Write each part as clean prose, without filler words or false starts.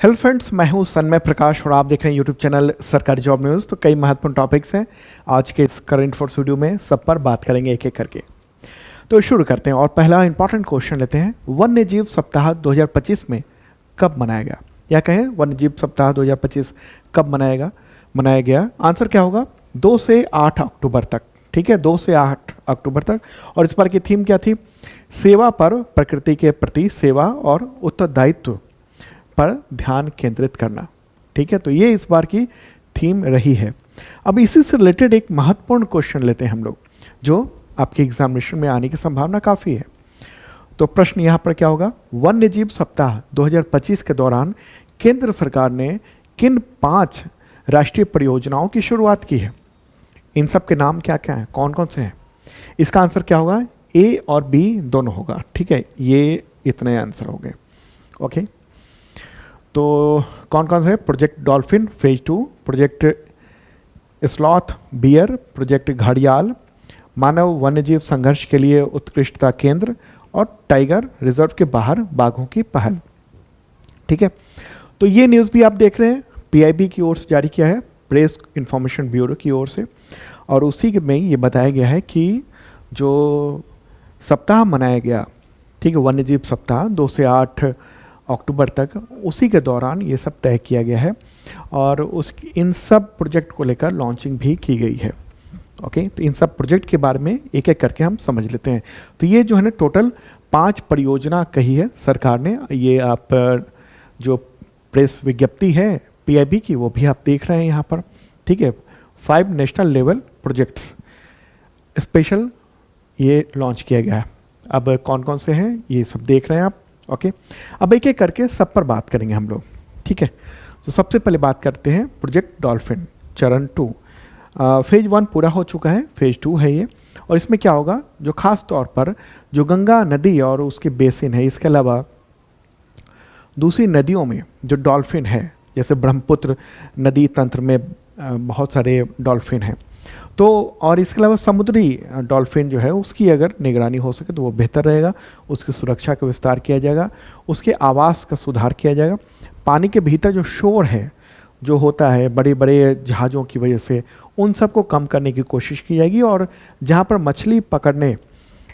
Hello friends, मैं हूं सन्मय प्रकाश और आप देख रहे हैं यूट्यूब चैनल सरकारी जॉब न्यूज़। तो कई महत्वपूर्ण टॉपिक्स हैं आज के इस करंट फोर्स वीडियो में, सब पर बात करेंगे एक एक करके। तो शुरू करते हैं और पहला इंपॉर्टेंट क्वेश्चन लेते हैं। वन्य जीव सप्ताह 2025 में कब मनाया गया, या कहें वन्य जीव सप्ताह 2025 कब मनाया गया। आंसर क्या होगा? 2 से 8 अक्टूबर तक। ठीक है, 2 से 8 अक्टूबर तक। और इस बार की थीम क्या थी? सेवा पर प्रकृति के प्रति सेवा और उत्तरदायित्व पर ध्यान केंद्रित करना। ठीक है, तो ये इस बार की थीम रही है। अब इसी से रिलेटेड एक महत्वपूर्ण क्वेश्चन लेते हैं हम लोग, जो आपके एग्जामिनेशन में आने की संभावना काफ़ी है। तो प्रश्न यहाँ पर क्या होगा? वन्य जीव सप्ताह 2025 के दौरान केंद्र सरकार ने किन 5 राष्ट्रीय परियोजनाओं की शुरुआत की है? इन सब के नाम क्या क्या हैं, कौन कौन से हैं? इसका आंसर क्या होगा? ए और बी दोनों होगा। ठीक है, ये इतने आंसर हो गए। ओके, तो कौन कौन से हैं? Project dolphin phase 2, project sloth bear, project घड़ियाल, मानव वन्यजीव संघर्ष के लिए उत्कृष्टता केंद्र और टाइगर रिजर्व के बाहर बाघों की पहल। ठीक है, तो ये न्यूज़ भी आप देख रहे हैं, पीआईबी की ओर से जारी किया है, प्रेस इंफॉर्मेशन ब्यूरो की ओर से। और उसी में ये बताया गया है कि जो सप्ताह मनाया गया, ठीक है, वन्यजीव सप्ताह 2 से 8 अक्टूबर तक, उसी के दौरान ये सब तय किया गया है और इन सब प्रोजेक्ट को लेकर लॉन्चिंग भी की गई है। ओके, तो इन सब प्रोजेक्ट के बारे में एक एक करके हम समझ लेते हैं। तो ये जो है ना, टोटल 5 परियोजना कही है सरकार ने। ये आप जो प्रेस विज्ञप्ति है पीआईबी की, वो भी आप देख रहे हैं यहाँ पर। ठीक है, 5 नेशनल लेवल प्रोजेक्ट्स स्पेशल ये लॉन्च किया गया है। अब कौन कौन से हैं ये सब देख रहे हैं आप। ओके, अब एक एक करके सब पर बात करेंगे हम लोग। ठीक है, तो सबसे पहले बात करते हैं प्रोजेक्ट डॉल्फिन चरण 2। फेज 1 पूरा हो चुका है, फेज 2 है ये। और इसमें क्या होगा? जो खास तौर पर जो गंगा नदी और उसके बेसिन है, इसके अलावा दूसरी नदियों में जो डॉल्फिन है, जैसे ब्रह्मपुत्र नदी तंत्र में बहुत सारे डॉल्फिन हैं, तो और इसके अलावा समुद्री डॉल्फिन जो है उसकी अगर निगरानी हो सके तो वो बेहतर रहेगा। उसकी सुरक्षा का विस्तार किया जाएगा, उसके आवास का सुधार किया जाएगा। पानी के भीतर जो शोर है जो होता है बड़े बड़े जहाज़ों की वजह से, उन सब को कम करने की कोशिश की जाएगी। और जहाँ पर मछली पकड़ने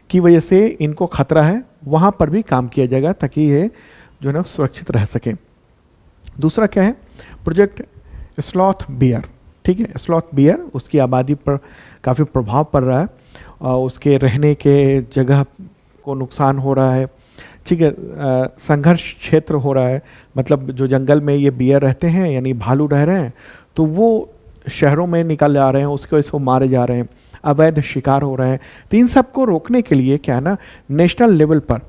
की वजह से इनको खतरा है, वहाँ पर भी काम किया जाएगा ताकि ये जो है ना सुरक्षित रह सकें। दूसरा क्या है? Project sloth bear. ठीक है, स्लॉथ बियर, उसकी आबादी पर काफ़ी प्रभाव पड़ रहा है और उसके रहने के जगह को नुकसान हो रहा है। ठीक है, संघर्ष क्षेत्र हो रहा है, मतलब जो जंगल में ये बियर रहते हैं यानी भालू रह रहे हैं, तो वो शहरों में निकल जा रहे हैं, उसकी वजह से वो मारे जा रहे हैं, अवैध शिकार हो रहे हैं। तो इन सब को रोकने के लिए क्या है ना, नेशनल लेवल पर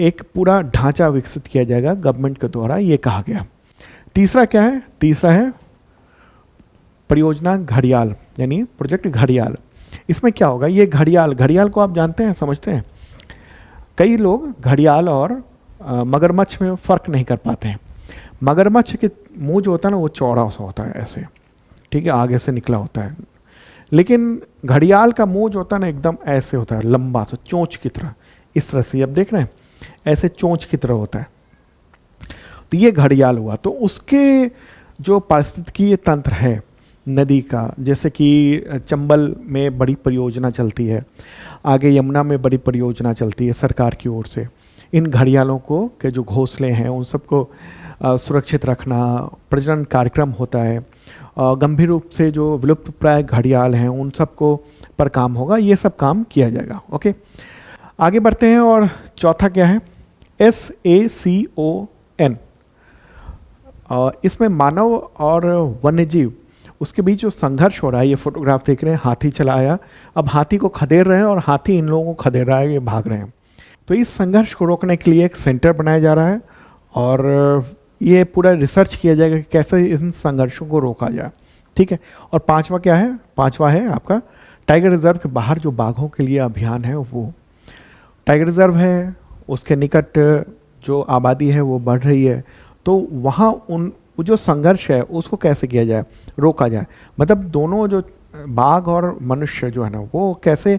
एक पूरा ढांचा विकसित किया जाएगा गवर्नमेंट के द्वारा, ये कहा गया। तीसरा क्या है? तीसरा है परियोजना घड़ियाल, यानी प्रोजेक्ट घड़ियाल। इसमें क्या होगा? ये घड़ियाल को आप जानते हैं, समझते हैं? कई लोग घड़ियाल और मगरमच्छ में फ़र्क नहीं कर पाते हैं। मगरमच्छ के मुंह जो होता है ना, वो चौड़ा सा होता है ऐसे, ठीक है, आगे से निकला होता है। लेकिन घड़ियाल का मुंह जो होता है ना, एकदम ऐसे होता है, लंबा सा, चोंच की तरह। इस तरह से आप देख रहे हैं, ऐसे चोंच की तरह होता है। तो ये घड़ियाल हुआ। तो उसके जो पारिस्थितिकीय तंत्र है नदी का, जैसे कि चंबल में बड़ी परियोजना चलती है, आगे यमुना में बड़ी परियोजना चलती है सरकार की ओर से। इन घड़ियालों को के जो घोंसले हैं उन सबको सुरक्षित रखना, प्रजनन कार्यक्रम होता है, गंभीर रूप से जो विलुप्त प्राय घड़ियाल हैं उन सबको पर काम होगा, ये सब काम किया जाएगा। ओके, आगे बढ़ते हैं। और चौथा क्या है? SACON। इसमें मानव और वन्यजीव उसके बीच जो संघर्ष हो रहा है, ये फोटोग्राफ देख रहे हैं, हाथी चला आया, अब हाथी को खदेड़ रहे हैं और हाथी इन लोगों को खदेड़ रहा है, ये भाग रहे हैं। तो इस संघर्ष को रोकने के लिए एक सेंटर बनाया जा रहा है और ये पूरा रिसर्च किया जाएगा कि कैसे इन संघर्षों को रोका जाए। ठीक है, और पांचवा क्या है? पांचवा है आपका टाइगर रिजर्व के बाहर जो बाघों के लिए अभियान है। वो टाइगर रिजर्व है, उसके निकट जो आबादी है वो बढ़ रही है, तो वहाँ उन जो संघर्ष है उसको कैसे किया जाए, रोका जाए। मतलब दोनों जो बाघ और मनुष्य जो है ना, वो कैसे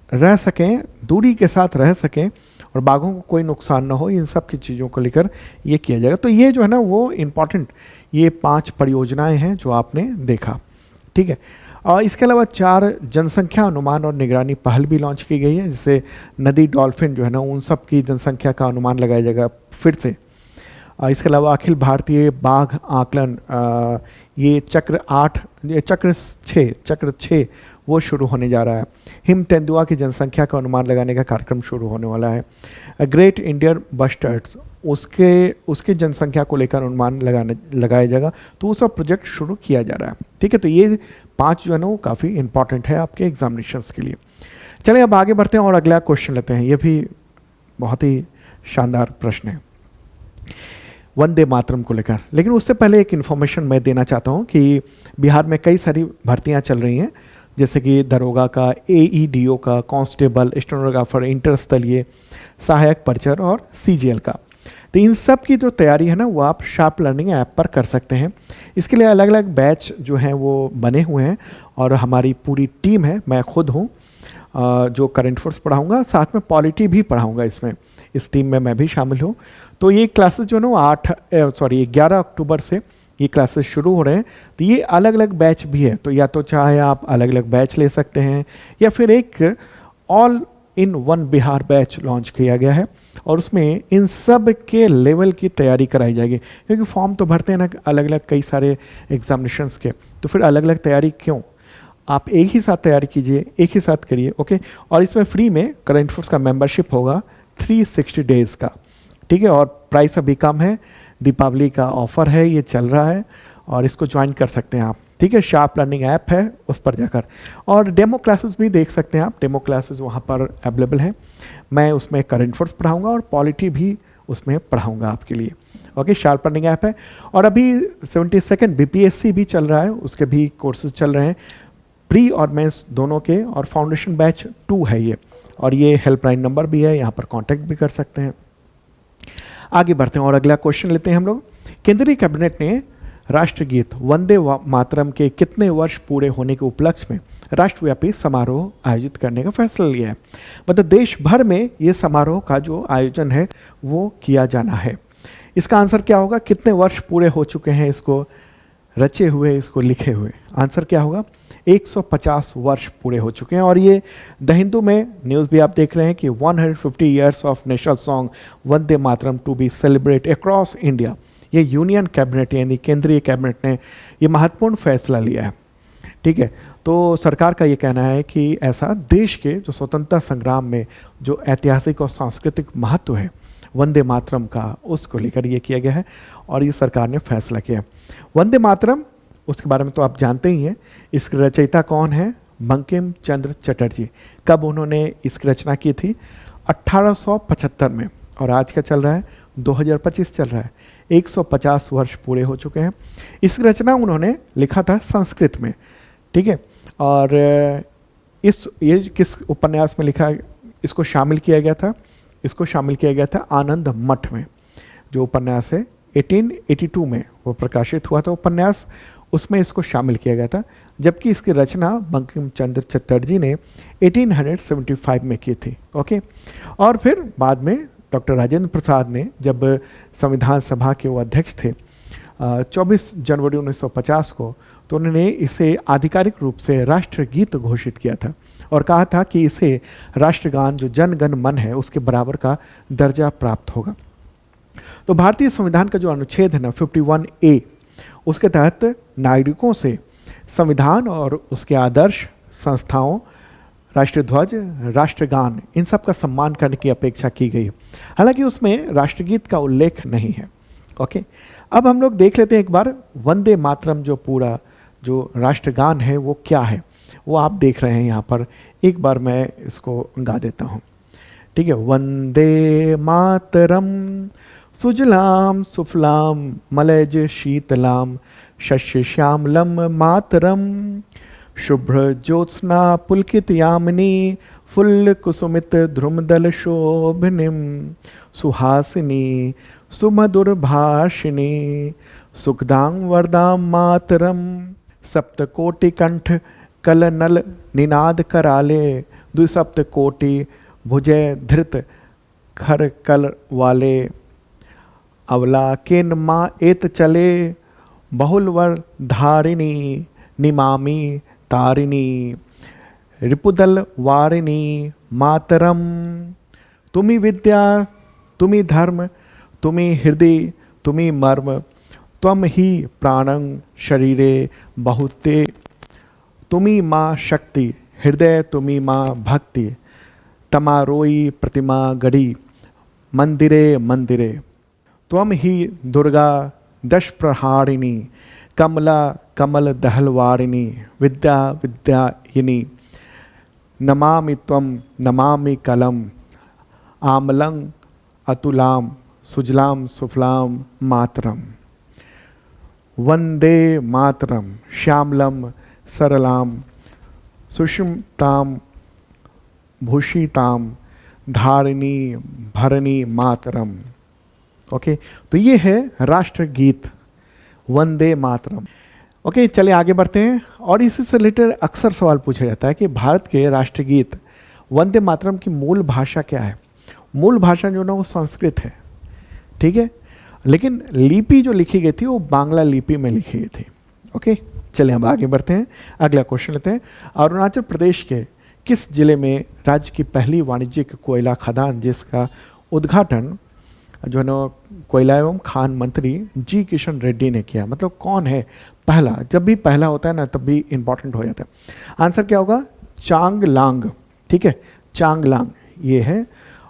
रह सकें, दूरी के साथ रह सकें और बाघों को कोई नुकसान ना हो, इन सब की चीज़ों को लेकर ये किया जाएगा। तो ये जो है ना वो इम्पॉर्टेंट ये 5 परियोजनाएं हैं जो आपने देखा, ठीक है। और इसके अलावा 4 जनसंख्या अनुमान और निगरानी पहल भी लॉन्च की गई है, जिससे नदी, डॉल्फिन जो है ना उन सब की जनसंख्या का अनुमान लगाया जाएगा फिर से। इसके अलावा अखिल भारतीय बाघ आकलन, ये चक्र 6 वो शुरू होने जा रहा है। हिम तेंदुआ की जनसंख्या का अनुमान लगाने का कार्यक्रम शुरू होने वाला है। ग्रेट इंडियन बस्टर्ड्स, उसके जनसंख्या को लेकर अनुमान लगाया जाएगा। तो वो सब प्रोजेक्ट शुरू किया जा रहा है, ठीक है। तो ये 5 जो है ना वो काफ़ी इंपॉर्टेंट है आपके एग्जामिनेशंस के लिए। चलिए अब आगे बढ़ते हैं और अगला क्वेश्चन लेते हैं। ये भी बहुत ही शानदार प्रश्न है वंदे मातरम को लेकर। लेकिन उससे पहले एक इन्फॉर्मेशन मैं देना चाहता हूँ कि बिहार में कई सारी भर्तियाँ चल रही हैं, जैसे कि दरोगा का, एईडीओ का, कांस्टेबल, स्टेनोग्राफर, इंटरस्थलीय, सहायक परिचर और सीजीएल का। तो इन सब की जो तैयारी है ना वो आप शार्प लर्निंग ऐप पर कर सकते हैं। इसके लिए अलग अलग बैच जो हैं वो बने हुए हैं और हमारी पूरी टीम है। मैं खुद हूँ जो करंट अफेयर्स पढ़ाऊँगा, साथ में पॉलिटी भी पढ़ाऊँगा। इसमें इस टीम में मैं भी शामिल हूँ। तो ये क्लासेस जो है ना वो 11 अक्टूबर से ये क्लासेस शुरू हो रहे हैं। तो ये अलग अलग बैच भी है, तो या तो चाहे आप अलग अलग बैच ले सकते हैं या फिर एक all in one Bihar batch launch किया गया है और उसमें इन सब के लेवल की तैयारी कराई जाएगी। क्योंकि फॉर्म तो भरते हैं ना अलग अलग कई सारे एग्जामिनेशंस के, तो फिर अलग अलग तैयारी क्यों, आप एक ही साथ तैयारी कीजिए, एक ही साथ करिए, ओके। और इसमें फ्री में करंट अफेयर्स का मेंबरशिप होगा 360 डेज़ का, ठीक है। और प्राइस अभी कम है, दीपावली का ऑफर है, ये चल रहा है और इसको ज्वाइन कर सकते हैं आप, ठीक है। शार्प लर्निंग ऐप है उस पर जाकर, और डेमो क्लासेस भी देख सकते हैं आप। डेमो क्लासेस वहाँ पर अवेलेबल हैं। मैं उसमें करंट अफेयर्स पढ़ाऊँगा और पॉलिटी भी उसमें पढ़ाऊँगा आपके लिए, ओके। शार्प लर्निंग ऐप है। और अभी 72nd बीपीएससी भी चल रहा है, उसके भी कोर्सेज चल रहे हैं, प्री और मेंस दोनों के, और फाउंडेशन बैच 2 है ये। और ये हेल्पलाइन नंबर भी है, यहाँ पर कांटेक्ट भी कर सकते हैं। आगे बढ़ते हैं और अगला क्वेश्चन लेते हैं हम लोग। केंद्रीय कैबिनेट ने राष्ट्रगीत वंदे मातरम के कितने वर्ष पूरे होने के उपलक्ष्य में राष्ट्रव्यापी समारोह आयोजित करने का फैसला लिया है? मतलब देश भर में ये समारोह का जो आयोजन है वो किया जाना है। इसका आंसर क्या होगा? कितने वर्ष पूरे हो चुके हैं इसको रचे हुए, इसको लिखे हुए? आंसर क्या होगा? 150 वर्ष पूरे हो चुके हैं। और ये द हिंदू में न्यूज़ भी आप देख रहे हैं कि 150 years of national song Vande Mataram to be celebrated across India. ये यूनियन कैबिनेट यानी केंद्रीय कैबिनेट ने ये महत्वपूर्ण फैसला लिया है, ठीक है। तो सरकार का ये कहना है कि ऐसा देश के जो स्वतंत्रता संग्राम में जो ऐतिहासिक और सांस्कृतिक महत्व है वंदे मातरम का, उसको लेकर ये किया गया है और ये सरकार ने फैसला किया। वंदे मातरम, उसके बारे में तो आप जानते ही हैं। इसकी रचयिता कौन है? बंकिम चंद्र चटर्जी। कब उन्होंने इसकी रचना की थी? 1875 में। और आज का चल रहा है 2025 चल रहा है, 150 वर्ष पूरे हो चुके हैं। इसकी रचना उन्होंने लिखा था संस्कृत में, ठीक है। और ये किस उपन्यास में लिखा, इसको शामिल किया गया था? इसको शामिल किया गया था आनंद मठ में। जो उपन्यास है 1882 में वो प्रकाशित हुआ था उपन्यास, उसमें इसको शामिल किया गया था। जबकि इसकी रचना बंकिम चंद्र चटर्जी ने 1875 में की थी, ओके। और फिर बाद में डॉक्टर राजेंद्र प्रसाद ने, जब संविधान सभा के वो अध्यक्ष थे 24 जनवरी 1950 को, तो उन्होंने इसे आधिकारिक रूप से राष्ट्रगीत घोषित किया था और कहा था कि इसे राष्ट्रगान जो जन गण मन है उसके बराबर का दर्जा प्राप्त होगा। तो भारतीय संविधान का जो अनुच्छेद है ना 51A, उसके तहत नागरिकों से संविधान और उसके आदर्श, संस्थाओं, राष्ट्रीय ध्वज, राष्ट्रगान, इन सब का सम्मान करने की अपेक्षा की गई। हालांकि उसमें राष्ट्रगीत का उल्लेख नहीं है, ओके। अब हम लोग देख लेते हैं एक बार वंदे मातरम जो पूरा जो राष्ट्रगान है वो क्या है, वो आप देख रहे हैं यहाँ पर। एक बार मैं इसको गा देता हूँ, ठीक है। वंदे मातरम सुजलाम सुफलाम मलयज शीतलाम शस्य श्यामलम मातरम शुभ्र ज्योत्स्ना पुलकित यामिनी फुल्ल कुसुमित ध्रुमदल शोभनिम सुहासिनी सुमधुर भाषिणी सुखदां वरदां मातरम सप्तकोटि कंठ कल नल निनाद कराले द्विसप्त कोटि भुजय धृत खर कल वाले, अवला केन माँ एत चले, बहुलवर धारिणी निमामी तारिणी, रिपुदल वारिणी मातरम। तुम्ही विद्या तुम्ही धर्म तुम्ही हृदय तुम्ही मर्म, त्वम ही प्राणं शरीरे बहुते, तुम्ही माँ शक्ति हृदय तुम्ही माँ भक्ति, तमारोई प्रतिमा गढ़ी मंदिरे मंदिरे, त्वम ही दुर्गा दश प्रहारिणी, कमला कमल दहलवारिणी, विद्या विद्यायिनी, नमामि त्वं नमामि कलम, आमलं अतुलाम सुजलाम सुफलाम मातरम, वंदे मातरम श्यामलम सरलाम, सुषुम्ताम भूषिताम धारिणी भरणी मातरम। ओके, तो ये है राष्ट्रगीत वंदे मातरम। ओके, चलिए आगे बढ़ते हैं। और इसी से रिलेटेड अक्सर सवाल पूछा जाता है कि भारत के राष्ट्रगीत वंदे मातरम की मूल भाषा क्या है। मूल भाषा जो ना वो संस्कृत है, ठीक है, लेकिन लिपि जो लिखी गई थी वो बांग्ला लिपि में लिखी गई थी। ओके, चलिए हम आगे बढ़ते हैं, अगला क्वेश्चन लेते हैं। अरुणाचल प्रदेश के किस जिले में राज्य की पहली वाणिज्यिक कोयला खदान जिसका उद्घाटन जो है ना कोयला एवं खान मंत्री जी किशन रेड्डी ने किया। मतलब कौन है पहला, जब भी पहला होता है ना तब भी इंपॉर्टेंट हो जाता है। आंसर क्या होगा, चांगलांग, ठीक है, चांगलांग ये है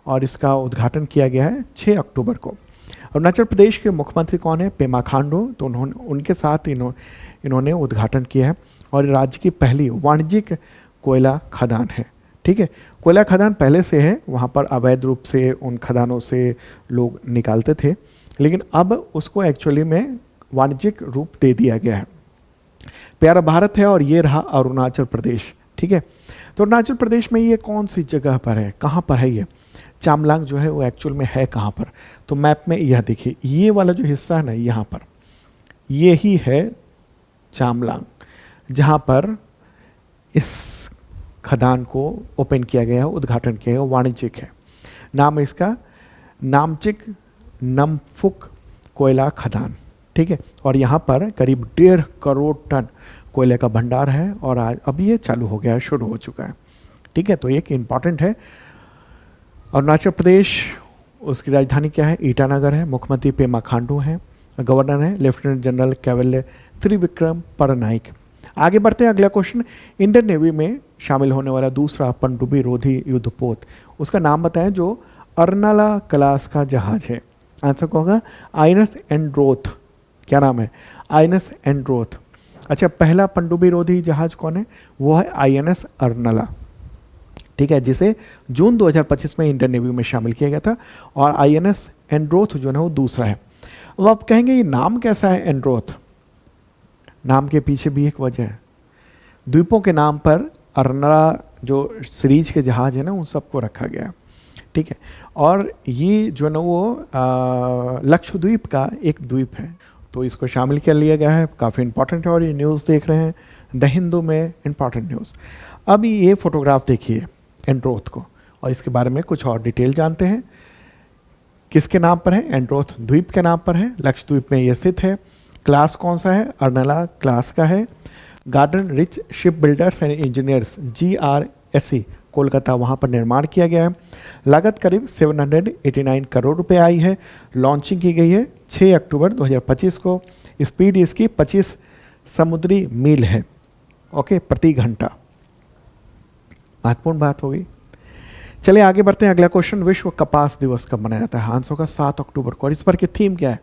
और इसका उद्घाटन किया गया है 6 अक्टूबर को। अरुणाचल प्रदेश के मुख्यमंत्री कौन है, पेमा खांडू, तो उनके साथ इन्होंने उद्घाटन किया है और राज्य की पहली वाणिज्यिक कोयला खदान है, ठीक है। कोयला खदान पहले से है, वहाँ पर अवैध रूप से उन खदानों से लोग निकालते थे, लेकिन अब उसको एक्चुअली में वाणिज्यिक रूप दे दिया गया है। प्यारा भारत है और ये रहा अरुणाचल प्रदेश, ठीक है। तो अरुणाचल प्रदेश में ये कौन सी जगह पर है, कहाँ पर है ये चांगलांग जो है वो एक्चुअल में है कहाँ पर। तो मैप में यह देखिए, ये वाला जो हिस्सा है ना यहाँ पर, ये ही है चांगलांग, जहाँ पर इस खदान को ओपन किया गया है, उद्घाटन किया गया, वाणिज्यिक है। नाम है इसका नामचिक नमफुक कोयला खदान, ठीक है। और यहाँ पर करीब 1.5 करोड़ टन कोयले का भंडार है और आज अब ये चालू हो गया है, शुरू हो चुका है, ठीक है। तो एक इम्पॉर्टेंट है अरुणाचल प्रदेश। उसकी राजधानी क्या है, ईटानगर है। मुख्यमंत्री पेमा खांडू हैं, गवर्नर है lieutenant general caval Trivikram Parnaik. आगे बढ़ते हैं, अगला क्वेश्चन। इंडियन नेवी में शामिल होने वाला दूसरा पनडुब्बी रोधी युद्धपोत, उसका नाम बताएं जो अर्नाला क्लास का जहाज है। आंसर को होगा आईएनएस एंड्रोथ। क्या नाम है, आईएनएस एंड्रोथ। अच्छा, पहला पनडुब्बी रोधी जहाज कौन है, वो है आईएनएस अर्नाला, ठीक है, जिसे जून 2025 में इंडियन नेवी में शामिल किया गया था। और आईएनएस एंड्रोथ जो है वो दूसरा है। अब आप कहेंगे ये नाम कैसा है एंड्रोथ, नाम के पीछे भी एक वजह है। द्वीपों के नाम पर अर्नाला जो सीरीज के जहाज है ना उन सबको रखा गया, ठीक है। और ये जो है ना वो लक्षद्वीप का एक द्वीप है, तो इसको शामिल कर लिया गया है। काफ़ी इंपॉर्टेंट है और ये न्यूज़ देख रहे हैं द हिंदू में, इंपॉर्टेंट न्यूज़। अब ये फोटोग्राफ देखिए एंड्रोथ को और इसके बारे में कुछ और डिटेल जानते हैं। किसके नाम पर है, एंड्रोथ द्वीप के नाम पर है, लक्षद्वीप में ये स्थित है। क्लास कौन सा है, अर्नाला क्लास का है। Garden rich ship builders and engineers GRSE Kolkata, वहाँ पर निर्माण किया गया है। लागत करीब 789 करोड़ रुपए आई है। लॉन्चिंग की गई है 6 अक्टूबर 2025 को। स्पीड इसकी 25 समुद्री मील है, ओके, प्रति घंटा। महत्वपूर्ण बात होगी। चलिए आगे बढ़ते हैं, अगला क्वेश्चन। विश्व कपास दिवस कब मनाया जाता है, आंसर का 7 अक्टूबर को। और इस पर की थीम क्या है,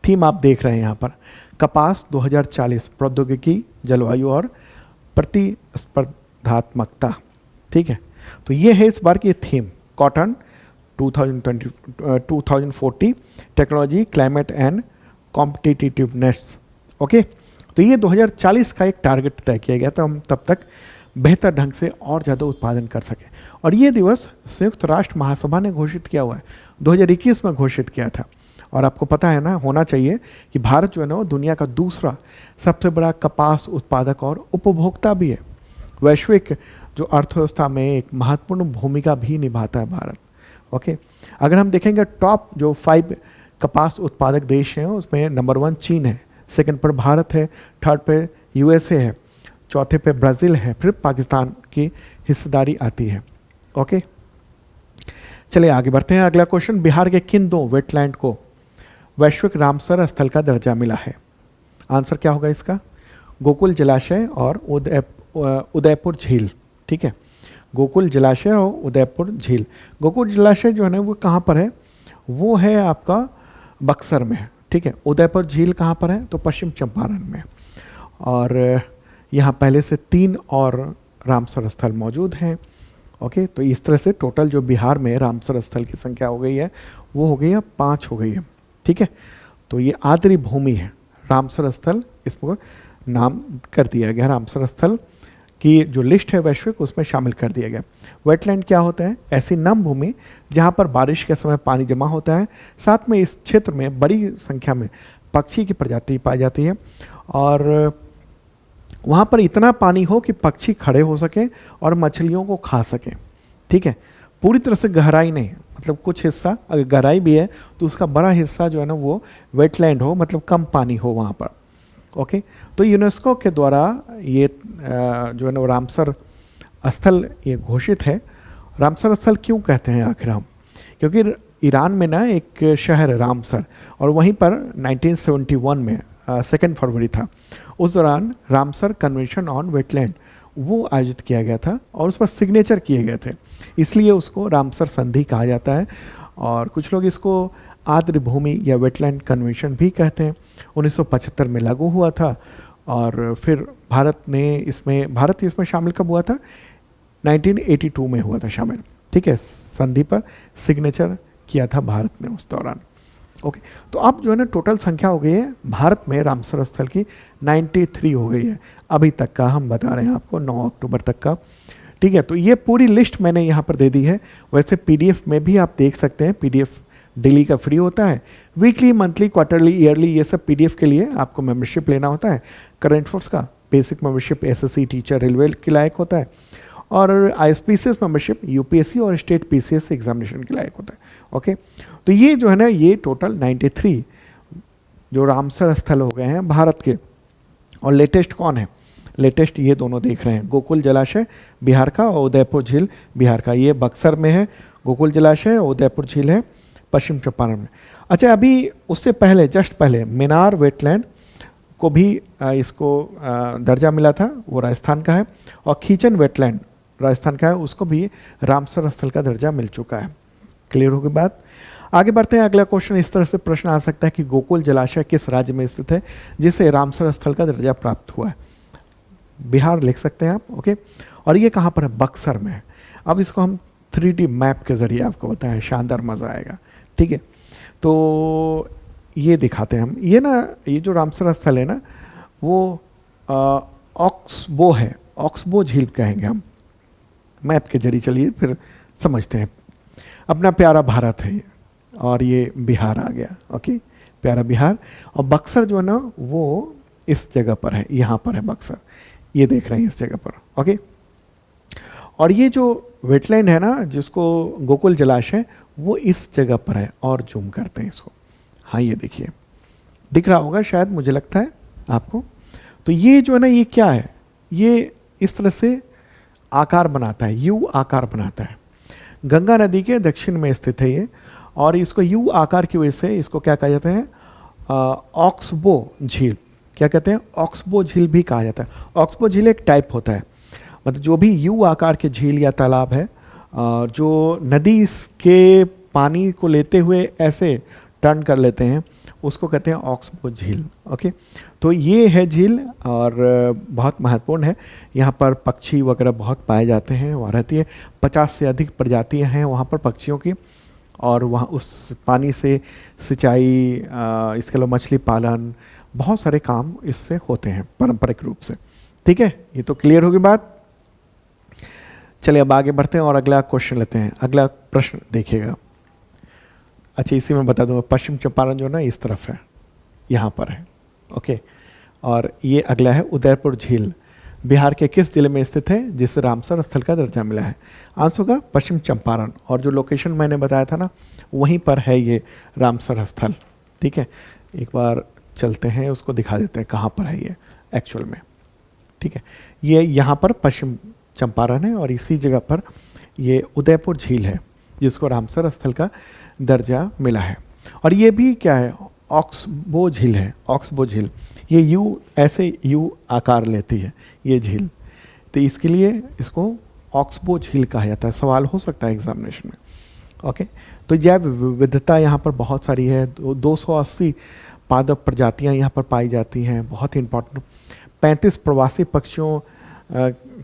थीम आप देख रहे हैं यहाँ पर, कपास 2040 प्रौद्योगिकी जलवायु और प्रतिस्पर्धात्मकता, ठीक है। तो ये है इस बार की theme, cotton 2040 technology climate and competitiveness, okay. तो ये 2040 का एक टारगेट तय किया गया था, हम तब तक बेहतर ढंग से और ज़्यादा उत्पादन कर सकें। और ये दिवस संयुक्त राष्ट्र महासभा ने घोषित किया हुआ है, 2021 में घोषित किया था। और आपको पता है ना, होना चाहिए कि भारत जो है ना वो दुनिया का दूसरा सबसे बड़ा कपास उत्पादक और उपभोक्ता भी है। वैश्विक जो अर्थव्यवस्था में एक महत्वपूर्ण भूमिका भी निभाता है भारत। ओके, अगर हम देखेंगे टॉप जो 5 कपास उत्पादक देश हैं उसमें नंबर 1 चीन है, सेकंड पर भारत है, थर्ड पे यूएसए है, चौथे पे ब्राज़ील है, फिर पाकिस्तान की हिस्सेदारी आती है। ओके, चलिए आगे बढ़ते हैं। अगला क्वेश्चन, बिहार के किन 2 वेटलैंड को वैश्विक रामसर स्थल का दर्जा मिला है? आंसर क्या होगा इसका? गोकुल जलाशय और उदयपुर झील। ठीक है, गोकुल जलाशय और उदयपुर झील। गोकुल जलाशय जो है ना वो कहाँ पर है? वो है आपका बक्सर में। ठीक है, उदयपुर झील कहाँ पर है? तो पश्चिम चंपारण में। और यहाँ पहले से 3 और रामसर स्थल मौजूद हैं। ओके, तो इस तरह से टोटल जो बिहार में रामसर स्थल की संख्या हो गई है वो हो गई है 5 हो गई है। ठीक है, तो ये आद्री भूमि है रामसर स्थल, इसको नाम कर दिया गया। रामसर स्थल की जो लिस्ट है वैश्विक उसमें शामिल कर दिया गया। वेटलैंड क्या होता है? ऐसी नम भूमि जहाँ पर बारिश के समय पानी जमा होता है, साथ में इस क्षेत्र में बड़ी संख्या में पक्षी की प्रजाति पाई जाती है और वहाँ पर इतना पानी हो कि पक्षी खड़े हो सकें और मछलियों को खा सकें। ठीक है, पूरी तरह से गहराई नहीं, मतलब कुछ हिस्सा अगर गहराई भी है तो उसका बड़ा हिस्सा जो है ना वो वेटलैंड हो, मतलब कम पानी हो वहाँ पर। ओके, तो यूनेस्को के द्वारा ये जो है ना रामसर स्थल ये घोषित है। रामसर स्थल क्यों कहते हैं आखिर हम? क्योंकि ईरान में ना एक शहर है रामसर और वहीं पर 1971 में 2 फरवरी था, उस दौरान रामसर कन्वेंशन ऑन वेटलैंड वो आयोजित किया गया था और उस पर सिग्नेचर किए गए थे, इसलिए उसको रामसर संधि कहा जाता है। और कुछ लोग इसको आर्द्र भूमि या वेटलैंड कन्वेंशन भी कहते हैं। 1975 में लागू हुआ था और फिर भारत इसमें शामिल कब हुआ था? 1982 में हुआ था शामिल। ठीक है, संधि पर सिग्नेचर किया था भारत ने उस दौरान। ओके, तो अब जो है ना टोटल संख्या हो गई है भारत में रामसर स्थल की 93 हो गई है अभी तक का, हम बता रहे हैं आपको 9 अक्टूबर तक का। ठीक है, तो ये पूरी लिस्ट मैंने यहाँ पर दे दी है। वैसे पीडीएफ में भी आप देख सकते हैं, पीडीएफ डेली का फ्री होता है, वीकली, मंथली, क्वार्टरली, ईयरली ये सब पीडीएफ के लिए आपको मेंबरशिप लेना होता है। करंट फोर्स का basic membership SSC, teacher, railway के लायक होता है और आईएसपीसीएस मेंबरशिप यूपीएससी और स्टेट पीसीएस एग्जामिनेशन के लायक होता है। ओके, तो ये जो है ना ये टोटल 93 जो रामसर स्थल हो गए हैं भारत के। और लेटेस्ट कौन है? लेटेस्ट ये दोनों देख रहे हैं, गोकुल जलाशय बिहार का और उदयपुर झील बिहार का। ये बक्सर में है गोकुल जलाशय और उदयपुर झील है पश्चिम चंपारण में। अच्छा, अभी उससे पहले जस्ट पहले मिनार वेटलैंड को भी इसको दर्जा मिला था, वो राजस्थान का है। और खींचन वेटलैंड राजस्थान का है, उसको भी रामसर स्थल का दर्जा मिल चुका है। क्लियर होगी बात? आगे बढ़ते हैं। अगला क्वेश्चन इस तरह से प्रश्न आ सकता है कि गोकुल जलाशय किस राज्य में स्थित है जिसे रामसर स्थल का दर्जा प्राप्त हुआ है? बिहार लिख सकते हैं आप। ओके, और ये कहाँ पर है? बक्सर में है। अब इसको हम 3D मैप के जरिए आपको बताएं, शानदार मज़ा आएगा। ठीक है, तो ये दिखाते हैं हम। ये जो रामसर स्थल है ना वो ऑक्सबो है, ऑक्सबो झील कहेंगे हम मैप के जरिए। चलिए फिर समझते हैं। अपना प्यारा भारत है और ये बिहार आ गया। ओके, प्यारा बिहार। और बक्सर जो है ना वो इस जगह पर है, यहाँ पर है बक्सर, ये देख रहे हैं इस जगह पर। ओके, और ये जो वेटलैंड है ना जिसको गोकुल जलाशय, वो इस जगह पर है। और जूम करते हैं इसको, हाँ ये देखिए, दिख रहा होगा शायद, मुझे लगता है आपको। तो ये जो है ना ये क्या है? ये इस तरह से आकार बनाता है, यू आकार बनाता है। गंगा नदी के दक्षिण में स्थित है ये, और इसको यू आकार की वजह से इसको क्या कहा जाता है? ऑक्सबो झील। क्या कहते हैं? ऑक्सबो झील भी कहा जाता है। ऑक्सबो झील एक टाइप होता है, मतलब जो भी यू आकार के झील या तालाब है जो नदी के पानी को लेते हुए ऐसे टर्न कर लेते हैं, उसको कहते हैं ऑक्सबो झील। ओके, तो ये है झील और बहुत महत्वपूर्ण है। यहाँ पर पक्षी वगैरह बहुत पाए जाते हैं, वहाँ रहती है 50 से अधिक प्रजातियाँ हैं वहाँ पर पक्षियों की। और वहाँ उस पानी से सिंचाई, इसके अलावा मछली पालन, बहुत सारे काम इससे होते हैं पारंपरिक रूप से। ठीक है, ये तो क्लियर होगी बात। चलिए अब आगे बढ़ते हैं और अगला क्वेश्चन लेते हैं। अगला प्रश्न देखिएगा। अच्छा, इसी में बता दूंगा, पश्चिम चंपारण जो ना इस तरफ है, यहाँ पर है। ओके, और ये अगला है उदयपुर झील। बिहार के किस जिले में स्थित है जिसे रामसर स्थल का दर्जा मिला है? आंसर होगा पश्चिम चंपारण, और जो लोकेशन मैंने बताया था ना वहीं पर है ये रामसर स्थल। ठीक है, एक बार चलते हैं उसको दिखा देते हैं कहाँ पर है ये एक्चुअल में। ठीक है, ये यहाँ पर पश्चिम चंपारण है और इसी जगह पर ये उदयपुर झील है जिसको रामसर स्थल का दर्जा मिला है। और ये भी क्या है, ऑक्सबो झील है। ऑक्सबो झील ये यू ऐसे यू आकार लेती है ये झील, तो इसके लिए इसको ऑक्सबो झील कहा जाता है। सवाल हो सकता है एग्जामिनेशन में। ओके, तो जैव विविधता यहाँ पर बहुत सारी है। 280 पादप प्रजातियाँ यहाँ पर पाई जाती हैं, बहुत ही इंपॉर्टेंट। 35 प्रवासी पक्षियों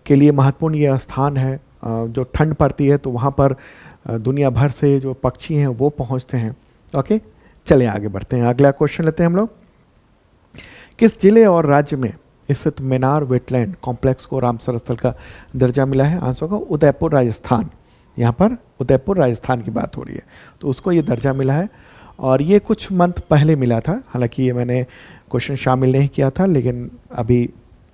के लिए महत्वपूर्ण यह स्थान है। जो ठंड पड़ती है तो वहाँ पर दुनिया भर से जो पक्षी हैं वो पहुँचते हैं। ओके, चलिए आगे बढ़ते हैं। अगला क्वेश्चन लेते हैं हम लोग। किस जिले और राज्य में स्थित मेनार वेटलैंड कॉम्प्लेक्स को रामसर स्थल का दर्जा मिला है? आंसर होगा उदयपुर राजस्थान। यहाँ पर उदयपुर राजस्थान की बात हो रही है, तो उसको ये दर्जा मिला है। और ये कुछ मंथ पहले मिला था, हालांकि ये मैंने क्वेश्चन शामिल नहीं किया था, लेकिन अभी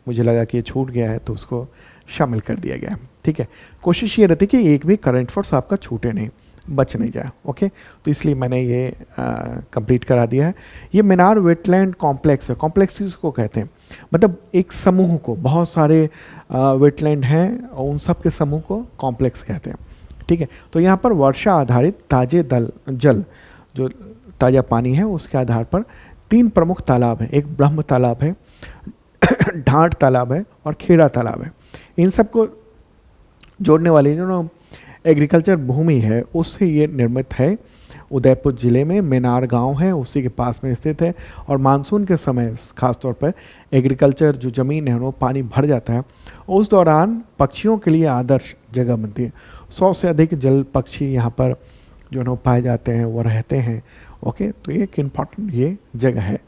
मुझे लगा कि ये छूट गया है तो उसको शामिल कर दिया गया है। ठीक है, कोशिश ये रहती है कि एक भी करंट अफेयर्स आपका छूटे नहीं, बच नहीं जाए। ओके, तो इसलिए मैंने ये कंप्लीट करा दिया है। ये मेनार वेटलैंड कॉम्प्लेक्स है। कॉम्प्लेक्स किसको कहते हैं? मतलब एक समूह को, बहुत सारे वेटलैंड हैं और उन सब के समूह को कॉम्प्लेक्स कहते हैं। ठीक है, तो यहाँ पर वर्षा आधारित ताजे जल, जो ताज़ा पानी है उसके आधार पर 3 प्रमुख तालाब हैं। एक ब्रह्म तालाब है, ढांट तालाब है और खेड़ा तालाब है। इन सबको जोड़ने वाली जो एग्रीकल्चर भूमि है उससे ये निर्मित है। उदयपुर ज़िले में मेनार गांव है, उसी के पास में स्थित है। और मानसून के समय खासतौर पर एग्रीकल्चर जो ज़मीन है वो पानी भर जाता है, उस दौरान पक्षियों के लिए आदर्श जगह बनती है। 100 से अधिक जल पक्षी यहाँ पर जो है पाए जाते हैं, वो रहते हैं। ओके, तो ये एक इम्पॉर्टेंट ये जगह है।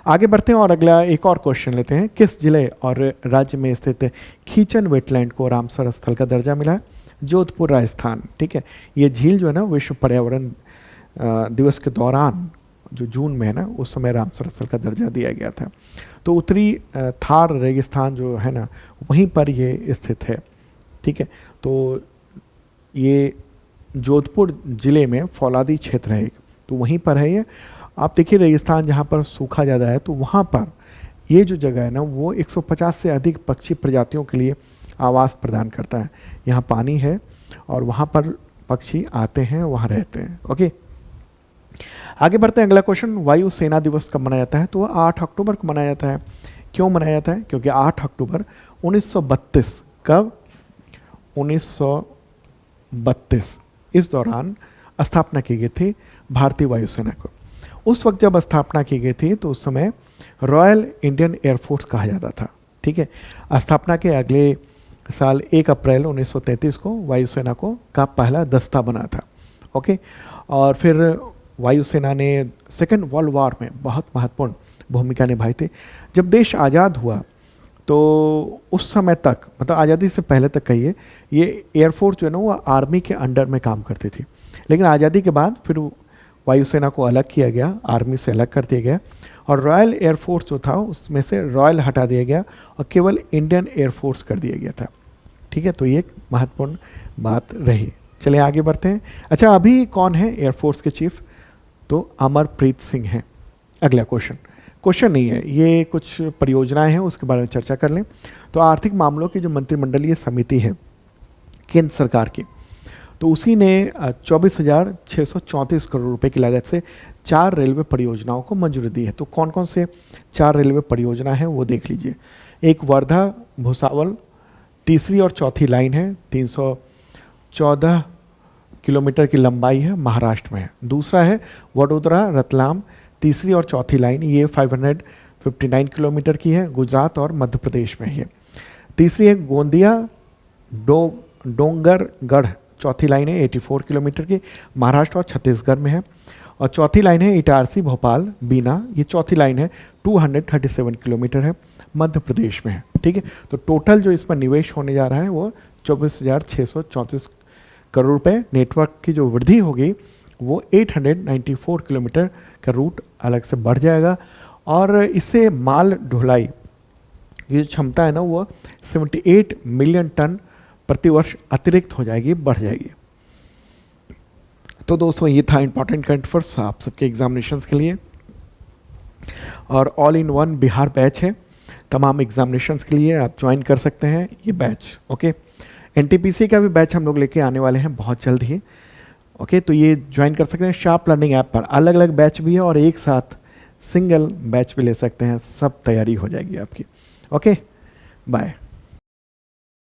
आगे बढ़ते हैं और अगला एक और क्वेश्चन लेते हैं। किस जिले और राज्य में स्थित खींचन वेटलैंड को रामसर स्थल का दर्जा मिला है? जोधपुर राजस्थान। ठीक है, ये झील जो है ना विश्व पर्यावरण दिवस के दौरान जो जून में है ना उस समय रामसर स्थल का दर्जा दिया गया था। तो उत्तरी थार रेगिस्तान जो है ना वहीं पर ये स्थित है। ठीक है, तो ये जोधपुर ज़िले में फौलादी क्षेत्र है, तो वहीं पर है ये। आप देखिए रेगिस्तान जहाँ पर सूखा ज़्यादा है तो वहाँ पर ये जो जगह है ना वो 150 से अधिक पक्षी प्रजातियों के लिए आवास प्रदान करता है। यहाँ पानी है और वहाँ पर पक्षी आते हैं, वहाँ रहते हैं। ओके, आगे बढ़ते हैं। अगला क्वेश्चन, वायु सेना दिवस कब मनाया जाता है? तो 8 अक्टूबर को मनाया जाता है। क्यों मनाया जाता है? क्योंकि 8 अक्टूबर 1932 कब 1932 इस दौरान स्थापना की गई थी भारतीय वायुसेना को। उस वक्त जब स्थापना की गई थी तो उस समय रॉयल इंडियन एयरफोर्स कहा जाता था। ठीक है, स्थापना के अगले साल 1 अप्रैल 1933 को वायुसेना को का पहला दस्ता बना था। ओके, और फिर वायुसेना ने सेकेंड वर्ल्ड वॉर में बहुत महत्वपूर्ण भूमिका निभाई थी। जब देश आज़ाद हुआ तो उस समय तक, मतलब आज़ादी से पहले तक कहिए, ये एयरफोर्स जो है ना वो आर्मी के अंडर में काम करती थी। लेकिन आज़ादी के बाद फिर वायुसेना को अलग किया गया, आर्मी से अलग कर दिया गया और रॉयल एयरफोर्स जो था उसमें से रॉयल हटा दिया गया और केवल इंडियन एयरफोर्स कर दिया गया था। ठीक है, तो ये एक महत्वपूर्ण बात रही। चलिए आगे बढ़ते हैं। अच्छा, अभी कौन है एयरफोर्स के चीफ? तो अमरप्रीत सिंह हैं। अगला क्वेश्चन नहीं है, ये कुछ परियोजनाएं हैं उसके बारे में चर्चा कर लें। तो आर्थिक मामलों की जो मंत्रिमंडलीय समिति है केंद्र सरकार की, तो उसी ने 24,634 करोड़ रुपए की लागत से 4 रेलवे परियोजनाओं को मंजूरी दी है। तो कौन कौन से 4 रेलवे परियोजना हैं वो देख लीजिए। एक वर्धा भुसावल तीसरी और चौथी लाइन है, 314 किलोमीटर की लंबाई है, महाराष्ट्र में है। दूसरा है वडोदरा रतलाम तीसरी और चौथी लाइन, ये 559 किलोमीटर की है, गुजरात और मध्य प्रदेश में है। तीसरी है गोंदिया डोंगरगढ़, चौथी लाइन है 84 किलोमीटर की, महाराष्ट्र और छत्तीसगढ़ में है। और चौथी लाइन है इटारसी भोपाल बीना, ये चौथी लाइन है 237 किलोमीटर है, मध्य प्रदेश में है। ठीक है, तो टोटल जो इसमें निवेश होने जा रहा है वो 24,634 करोड़ रुपए। नेटवर्क की जो वृद्धि होगी वो 894 किलोमीटर का रूट अलग से बढ़ जाएगा और इससे माल ढुलाई ये जो क्षमता है ना वो 78 मिलियन टन प्रति वर्ष अतिरिक्त हो जाएगी, बढ़ जाएगी। तो दोस्तों ये था इंपॉर्टेंट करंट अफेयर्स आप सबके एग्जामिनेशंस के लिए, और all in one Bihar batch है, तमाम एग्जामिनेशंस के लिए आप ज्वाइन कर सकते हैं ये बैच। ओके, एनटीपीसी का भी बैच हम लोग लेके आने वाले हैं बहुत जल्द ही। ओके, तो ये ज्वाइन कर सकते हैं शार्प लर्निंग ऐप पर, अलग अलग बैच भी है और एक साथ सिंगल बैच भी ले सकते हैं, सब तैयारी हो जाएगी आपकी। Okay, bye.